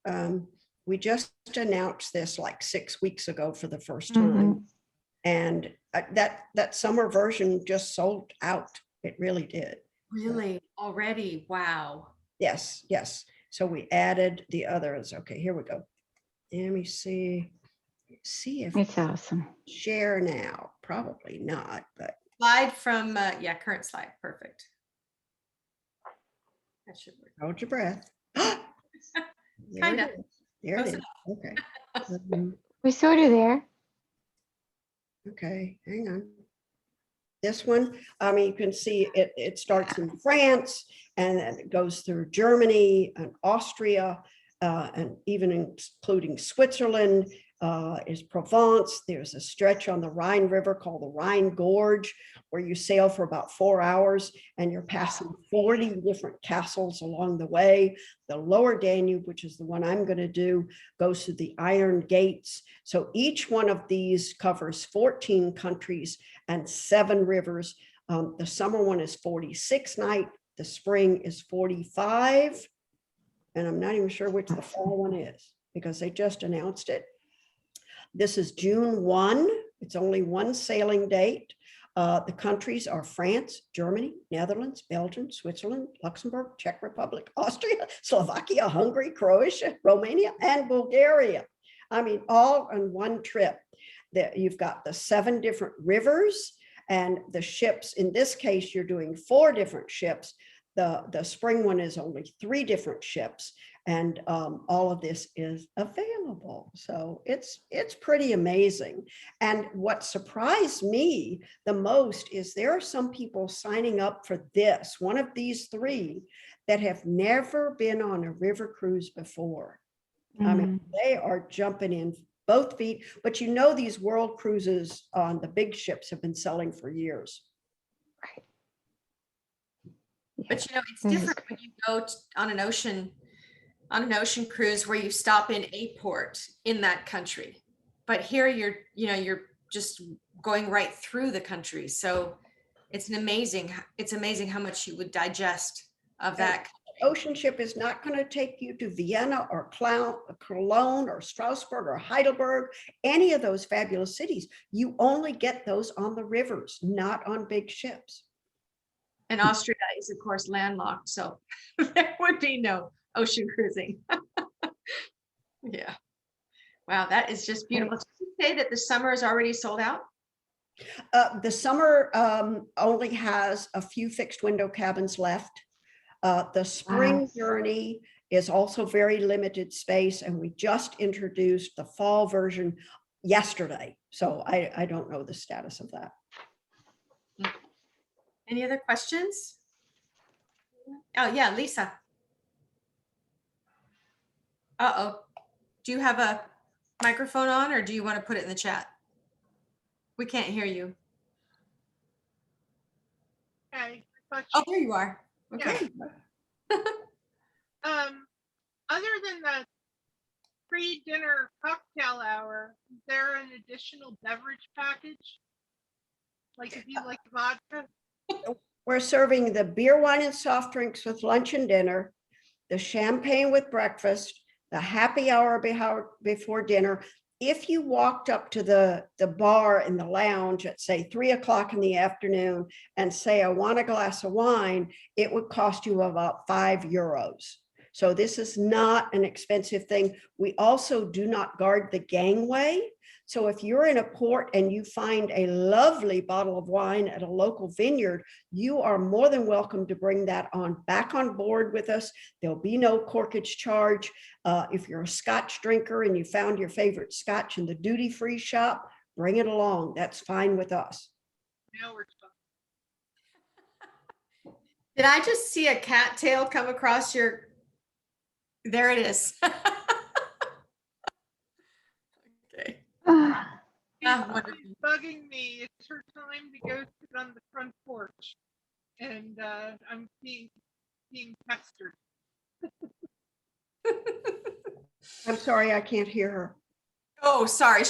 on. We just announced this like 6 weeks ago for the first time. And that summer version just sold out. It really did.
Really? Already? Wow.
Yes, yes. So we added the others. Okay, here we go. Let me see. See if
It's awesome.
share now. Probably not, but
Slide from, yeah, current slide. Perfect. That should work.
hold your breath. There it
Kinda.
is. There it
Close
is. Okay.
We're sort of there.
Okay, hang on. This one, I mean, you can see it starts in France and then it goes through Germany and Austria, and even including Switzerland, is Provence. There's a stretch on the Rhine River called the Rhine Gorge, where you sail for about 4 hours and you're passing 40 different castles along the way. The Lower Danube, which is the one I'm going to do, goes through the Iron Gates. So each one of these covers 14 countries and 7 rivers. The summer one is 46 night. The spring is 45. And I'm not even sure which the fall one is because they just announced it. This is June 1. It's only one sailing date. The countries are France, Germany, Netherlands, Belgium, Switzerland, Luxembourg, Czech Republic, Austria, Slovakia, Hungary, Croatia, Romania, and Bulgaria. I mean, all on one trip. You've got the 7 different rivers and the ships. In this case, you're doing 4 different ships. The spring one is only 3 different ships. And all of this is available. So it's pretty amazing. And what surprised me the most is there are some people signing up for this, one of these 3, that have never been on a river cruise before. I mean, they are jumping in both feet, but you know, these world cruises on the big ships have been selling for years.
But you know, it's
This is
different when you go on an ocean cruise where you stop in a port in that country. But here you're just going right through the country. So it's amazing how much you would digest of that.
Ocean ship is not going to take you to Vienna or Cologne or Strasbourg or Heidelberg, any of those fabulous cities. You only get those on the rivers, not on big ships.
And Austria is, of course, landlocked, so there would be no ocean cruising. Yeah. Wow, that is just beautiful. Did you say that the summer is already sold out?
The summer only has a few fixed window cabins left. The spring journey is also very limited space, and we just introduced the fall version yesterday. So I don't know the status of that.
Any other questions? Oh, yeah, Lisa. Uh-oh. Do you have a microphone on, or do you want to put it in the chat? We can't hear you.
Okay.
Oh, there you are. Okay.
Other than the pre-dinner cocktail hour, is there an additional beverage package? Like if you like vodka?
We're serving the beer, wine, and soft drinks with lunch and dinner, the champagne with breakfast, the happy hour before dinner. If you walked up to the bar in the lounge at, say, 3 o'clock in the afternoon and say, I want a glass of wine, it would cost you about €5. So this is not an expensive thing. We also do not guard the gangway. So if you're in a port and you find a lovely bottle of wine at a local vineyard, you are more than welcome to bring that back on board with us. There'll be no corkage charge. If you're a Scotch drinker and you found your favorite Scotch in the duty-free shop, bring it along. That's fine with us.
Now we're talking.
Did I just see a cattail come across your? There it is. Okay.
She's bugging me. It's her time to go sit on the front porch, and I'm being pestered.
I'm sorry, I can't hear her.
Oh, sorry.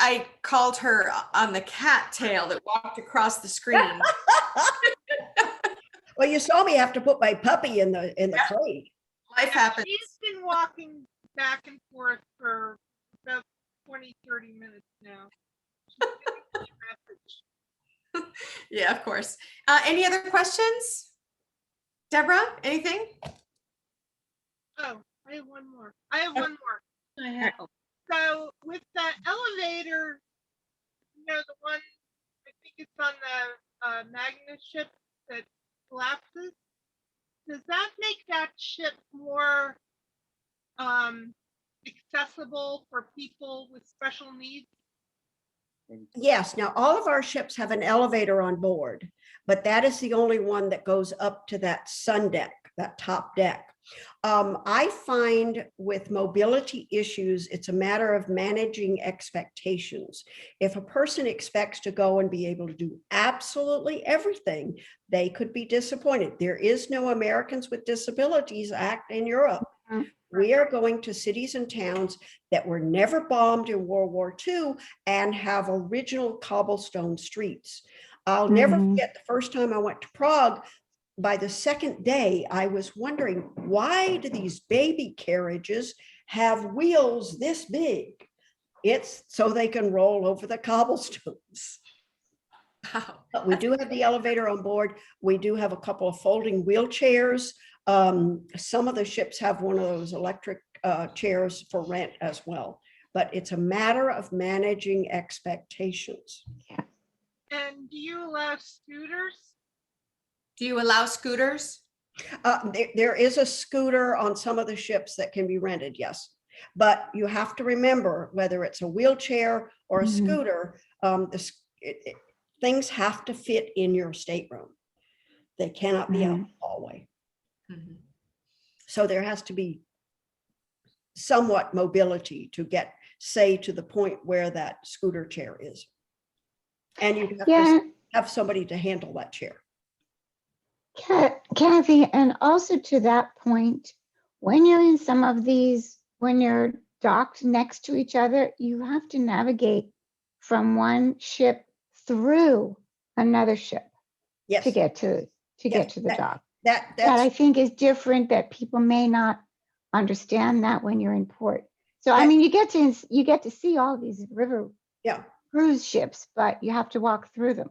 I called her on the cattail that walked across the screen.
Well, you saw me have to put my puppy in the crate.
Life happens.
She's been walking back and forth for about 20-30 minutes now.
Yeah, of course. Any other questions? Deborah, anything?
Oh, I have one more. So with the elevator, the one, I think it's on the Magnus ship that collapses, does that make that ship more accessible for people with special needs?
Yes, now all of our ships have an elevator on board, but that is the only one that goes up to that sun deck, that top deck. I find with mobility issues, it's a matter of managing expectations. If a person expects to go and be able to do absolutely everything, they could be disappointed. There is no Americans with Disabilities Act in Europe. We are going to cities and towns that were never bombed in World War II and have original cobblestone streets. I'll never forget the first time I went to Prague. By the second day, I was wondering, why do these baby carriages have wheels this big? It's so they can roll over the cobblestones.
Wow.
But we do have the elevator on board. We do have a couple of folding wheelchairs. Some of the ships have one of those electric chairs for rent as well. But it's a matter of managing expectations.
And do you allow scooters?
Do you allow scooters?
There is a scooter on some of the ships that can be rented, yes. But you have to remember, whether it's a wheelchair or a scooter, things have to fit in your stateroom. They cannot be out in the hallway. So there has to be somewhat mobility to get, say, to the point where that scooter chair is. And you have
Yeah,
to have somebody to handle that chair.
Kathy, and also to that point, when you're in some of these, when you're docked next to each other, you have to navigate from one ship through another ship
Yes.
to get to
Yes,
the dock.
That
That I
that's
think is different, that people may not understand that when you're in port. So I
That-
mean, you get to see all these river
yeah.
cruise ships, but you have to walk through them.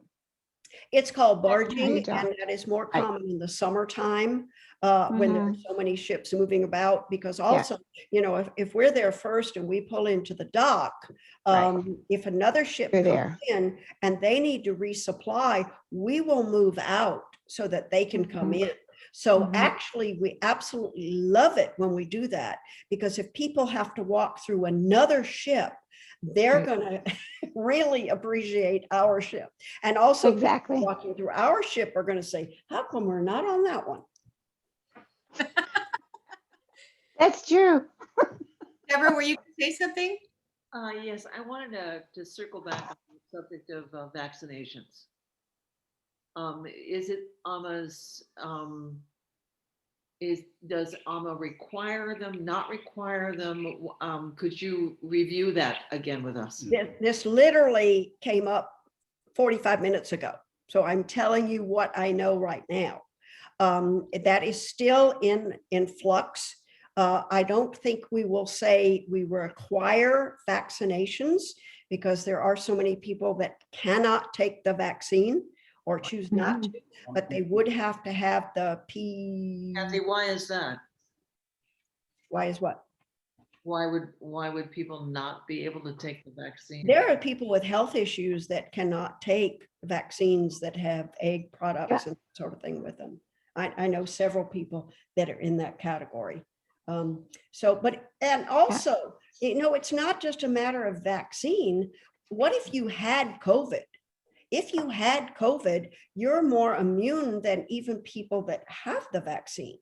It's called
how you
barging,
dock.
and that is more
Right.
common in the summertime when there are so many ships moving about. Because also, you know, if we're there first and we pull into the dock,
Right.
if another ship
You're
comes
there.
in and they need to resupply, we will move out so that they can come in. So
Mhm.
actually, we absolutely love it when we do that, because if people have to walk through another ship, they're
Right.
going to really appreciate our ship. And also people
Exactly.
walking through our ship are going to say, how come we're not on that one?
That's true.
Deborah, were you going to say something?
Yes, I wanted to circle back on the subject of vaccinations. Is it AMA's, does AMA require them, not require them? Could you review that again with us?
This literally came up 45 minutes ago. So I'm telling you what I know right now. That is still in flux. I don't think we will say we require vaccinations, because there are so many people that cannot take the vaccine or choose not to, but they would have to have the
Kathy, why is that?
Why is what?
Why would people not be able to take the vaccine?
There are people with health issues that cannot take vaccines that have egg products and sort of thing with them. I know several people that are in that category. And also, you know, it's not just a matter of vaccine. What if you had COVID? If you had COVID, you're more immune than even people that have the vaccine.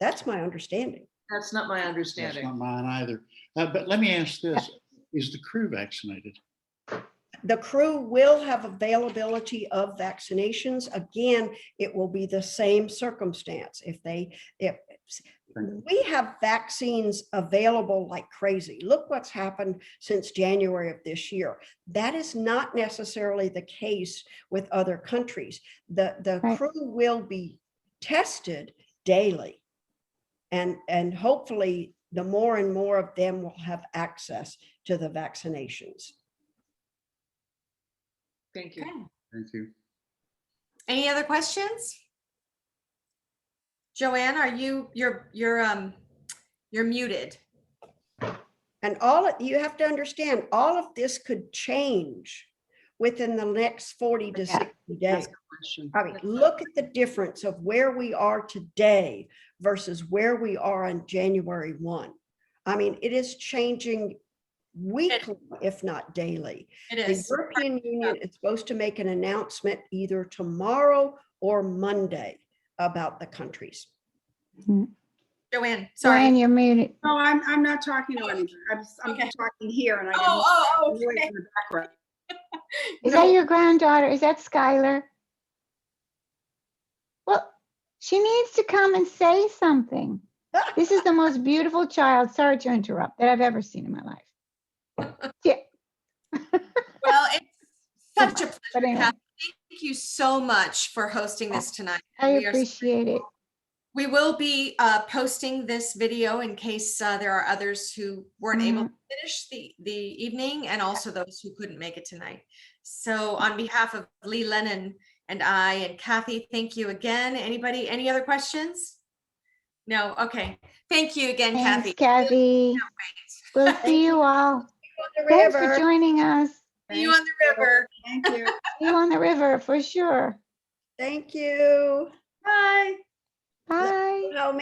That's my understanding.
That's not my
That's
understanding.
not mine either. But let me ask this, is the crew vaccinated?
The crew will have availability of vaccinations. Again, it will be the same circumstance. If we have vaccines available like crazy. Look what's happened since January of this year. That is not necessarily the case with other countries. The
Right.
crew will be tested daily. And hopefully the more and more of them will have access to the vaccinations.
Thank you.
Thank you.
Any other questions? Joanne, are you're muted?
And you have to understand, all of this could change within the next 40 to 60 days. I mean, look at the difference of where we are today versus where we are on January 1. I mean, it is changing weekly, if not daily.
It
The
is.
European Union is supposed to make an announcement either tomorrow or Monday about the countries.
Joanne, sorry.
Joanne, you're muted.
No, I'm not talking to anybody. I'm
Okay.
talking here and I didn't.
Oh,
noise
okay.
in the background.
Is that your granddaughter? Is that Skylar? Well, she needs to come and say something. This is the most beautiful child, sorry to interrupt, that I've ever seen in my life. Yeah.
Well, it's such a
But
pleasure,
anyway,
Kathy. Thank you so much for hosting this tonight.
I
We are so
appreciate it.
We will be posting this video in case there are others who weren't able to finish the evening, and also those who couldn't make it tonight. So on behalf of Lee Lennon and I and Kathy, thank you again. Anybody, any other questions? No, okay. Thank you again,
Thanks,
Kathy.
Kathy. We'll see you all. Thanks for joining us.
See you on the river.
Thank you.
See you on the river for sure.
Thank you.
Bye.
Bye.
How